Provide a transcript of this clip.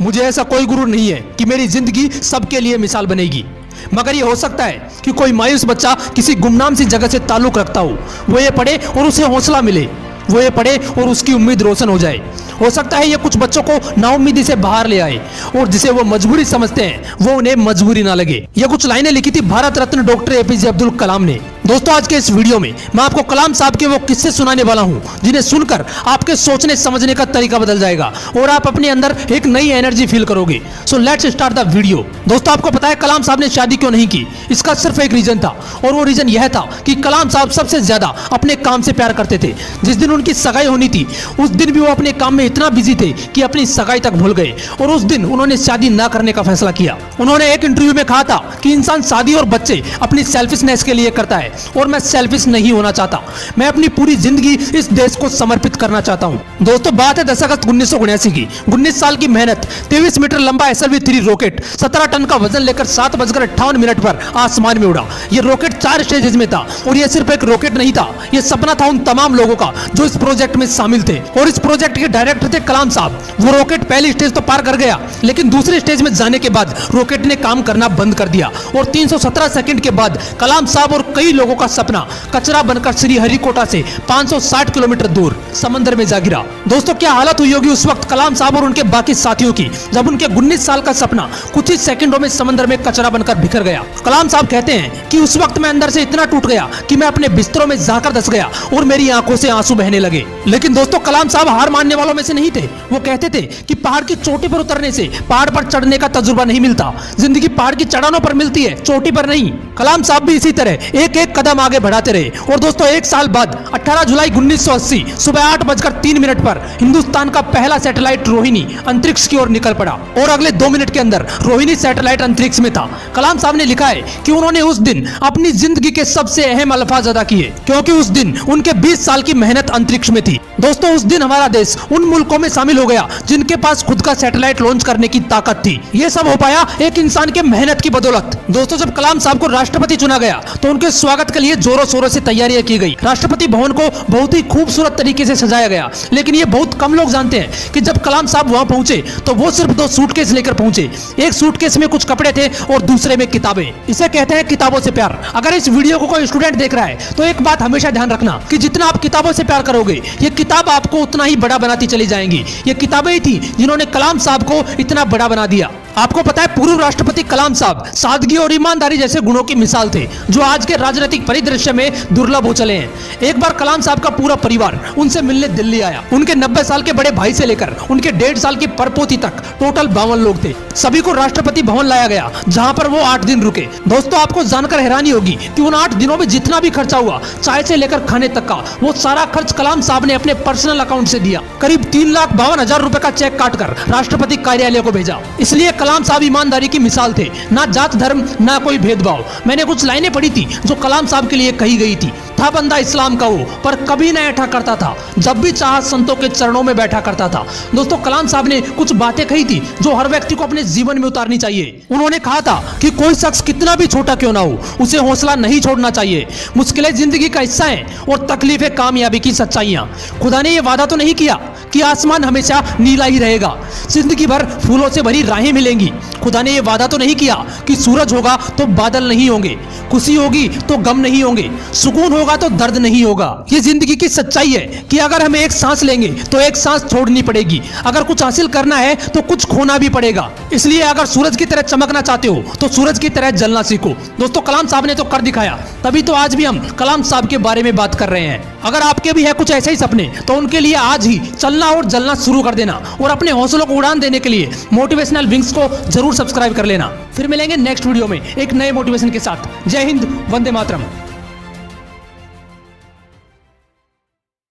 मुझे ऐसा कोई गुरूर नहीं है कि मेरी जिंदगी सबके लिए मिसाल बनेगी, मगर ये हो सकता है कि कोई मायूस बच्चा किसी गुमनाम सी जगह से ताल्लुक रखता हो, वो ये पढ़े और उसे हौसला मिले, वो ये पढ़े और उसकी उम्मीद रोशन हो जाए। हो सकता है ये कुछ बच्चों को नाउम्मीदी से बाहर ले आए और जिसे वो मजबूरी समझते हैं वो उन्हें मजबूरी ना लगे। ये कुछ लाइनें लिखी थी भारत रत्न डॉक्टर एपीजे अब्दुल कलाम ने। दोस्तों, आज के इस वीडियो में मैं आपको कलाम साहब के वो किस्से सुनाने वाला हूं जिन्हें सुनकर आपके सोचने समझने का तरीका बदल जाएगा और आप अपने अंदर एक नई एनर्जी फील करोगे। So let's start the video. दोस्तों, आपको पता है कलाम साहब ने शादी क्यों नहीं की? इसका सिर्फ एक रीजन था और वो रीजन यह था कि कलाम साहब सबसे ज्यादा अपने काम से प्यार करते थे। जिस दिन उनकी सगाई होनी थी उस दिन भी वो अपने काम में इतना बिजी थे कि अपनी सगाई तक भूल गए और उस दिन उन्होंने शादी ना करने का फैसला किया। उन्होंने एक इंटरव्यू में कहा था कि इंसान शादी और बच्चे अपनी सेल्फिशनेस के लिए करता है और मैं सेल्फिश नहीं होना चाहता। मैं अपनी पूरी जिंदगी इस देश को समर्पित करना चाहता हूं। दोस्तों, बात है 10 अगस्त 1979 की। 19 साल की मेहनत, 23 मीटर लंबा SLV-3 रॉकेट 17 टन का वजन लेकर 7:58 पर आसमान में उड़ा। यह रॉकेट 4 स्टेजेस में था और यह सिर्फ एक रॉकेट नहीं था, यह सपना था उन तमाम लोगों का जो इस प्रोजेक्ट में शामिल थे और इस प्रोजेक्ट के डायरेक्टर थे कलाम साहब। वो रॉकेट पहली स्टेज तो पार कर गया, लेकिन दूसरी स्टेज में जाने के बाद रॉकेट ने काम करना बंद कर दिया और 317 सेकंड के बाद कलाम साहब और कई लोगों का सपना कचरा बनकर श्रीहरिकोटा से 560 किलोमीटर दूर समंदर में जा गिरा। दोस्तों, क्या हालत हुई होगी उस वक्त कलाम साहब और उनके बाकी साथियों की जब उनके 19 साल का सपना कुछ ही सेकंडों में समंदर में कचरा बनकर बिखर गया। कलाम साहब कहते हैं कि उस वक्त मैं अंदर से इतना टूट गया कि मैं अपने बिस्तरों में जाकर धंस गया और मेरी आंखों से आंसू बहने लगे। लेकिन दोस्तों, कलाम साहब हार मानने वालों में से नहीं थे। वो कहते थे कि पहाड़ की चोटी पर उतरने से पहाड़ पर चढ़ने का तजुर्बा नहीं मिलता, जिंदगी पहाड़ की चढ़ानों पर मिलती है, चोटी पर नहीं। कलाम साहब भी इसी तरह एक एक कदम आगे बढ़ाते रहे और दोस्तों, एक साल बाद 18 जुलाई 1980 सुबह 8:03 पर हिंदुस्तान का पहला सैटेलाइट रोहिणी अंतरिक्ष की ओर निकल पड़ा और अगले 2 मिनट के अंदर रोहिणी सैटेलाइट अंतरिक्ष में था। कलाम साहब ने लिखा है कि उन्होंने उस दिन अपनी जिंदगी के सबसे अहम अल्फाज अदा किए क्योंकि उस दिन उनके 20 साल की मेहनत अंतरिक्ष में थी। दोस्तों, उस दिन हमारा देश उन मुल्कों में शामिल हो गया जिनके पास खुद का सैटेलाइट लॉन्च करने की ताकत थी। ये सब हो पाया एक इंसान के मेहनत की बदौलत। दोस्तों, जब कलाम साहब को राष्ट्रपति चुना गया तो उनके स्वागत के लिए जोरों शोरों से तैयारियां की गई। राष्ट्रपति भवन को बहुत ही खूबसूरत तरीके से सजाया गया, लेकिन ये बहुत कम लोग जानते हैं कि जब कलाम साहब वहां पहुंचे तो वो सिर्फ 2 सूटकेस लेकर पहुंचे। एक सूटकेस में कुछ कपड़े थे और दूसरे में किताबें। इसे कहते हैं किताबों से प्यार। अगर इस वीडियो को कोई स्टूडेंट देख रहा है तो एक बात हमेशा ध्यान रखना कि जितना आप किताबों से प्यार करोगे ये किताब आपको उतना ही बड़ा बनाती चली जाएंगी। ये किताबें ही थी जिन्होंने कलाम साहब को इतना बड़ा बना दिया। आपको पता है पूर्व राष्ट्रपति कलाम साहब सादगी और ईमानदारी जैसे गुणों की मिसाल थे जो आज के राजनीतिक परिदृश्य में दुर्लभ हो चले हैं। एक बार कलाम साहब का पूरा परिवार उनसे मिलने दिल्ली आया। उनके 90 साल के बड़े भाई से लेकर उनके 1.5 साल की परपोती तक टोटल 52 लोग थे। सभी को राष्ट्रपति भवन लाया गया जहां पर वो 8 दिन रुके। दोस्तों, आपको जानकर हैरानी होगी कि उन 8 दिनों में जितना भी खर्चा हुआ चाय से लेकर खाने तक का, वो सारा खर्च कलाम साहब ने अपने पर्सनल अकाउंट से दिया। करीब 3,52,000 रुपए का चेक काटकर राष्ट्रपति कार्यालय को भेजा। इसलिए कलाम साहब ईमानदारी की मिसाल थे, ना जात धर्म ना कोई भेदभाव। मैंने कुछ लाइनें पढ़ी थी जो कलाम साहब के लिए कही गई थी। था बंदा इस्लाम का वो, पर कभी न ऐठा करता था, जब भी चाहा संतों के चरणों में बैठा करता था। दोस्तों, कलाम साहब ने कुछ बातें कही थी जो हर व्यक्ति को अपने जीवन में उतारनी चाहिए। उन्होंने कहा था कि कोई शख्स कितना भी छोटा क्यों ना हो, उसे हौसला नहीं छोड़ना चाहिए। मुश्किलें जिंदगी का हिस्सा हैं और तकलीफें कामयाबी की सच्चाइयां। खुदा ने यह वादा तो नहीं किया कि आसमान हमेशा नीला ही रहेगा, जिंदगी भर फूलों से भरी राहें मिलेंगी। खुदा ने यह वादा तो नहीं किया कि सूरज होगा तो बादल नहीं होंगे, खुशी होगी तो गम नहीं होंगे, सुकून होगा तो दर्द नहीं होगा। ये जिंदगी की सच्चाई है कि अगर हमें एक सांस लेंगे तो एक सांस छोड़नी पड़ेगी। अगर कुछ हासिल करना है तो कुछ खोना भी पड़ेगा। इसलिए अगर सूरज की तरह चमकना चाहते हो तो सूरज की तरह जलना सीखो। दोस्तों, कलाम साहब ने तो कर दिखाया, तभी तो आज भी हम कलाम साहब के बारे में बात कर रहे हैं। अगर आपके भी है कुछ ऐसे ही सपने तो उनके लिए आज ही चलना और जलना शुरू कर देना और अपने हौसलों को उड़ान देने के लिए मोटिवेशनल विंग्स को जरूर सब्सक्राइब कर लेना। फिर मिलेंगे नेक्स्ट वीडियो में एक नए मोटिवेशन के साथ। जय हिंद, वंदे मातरम।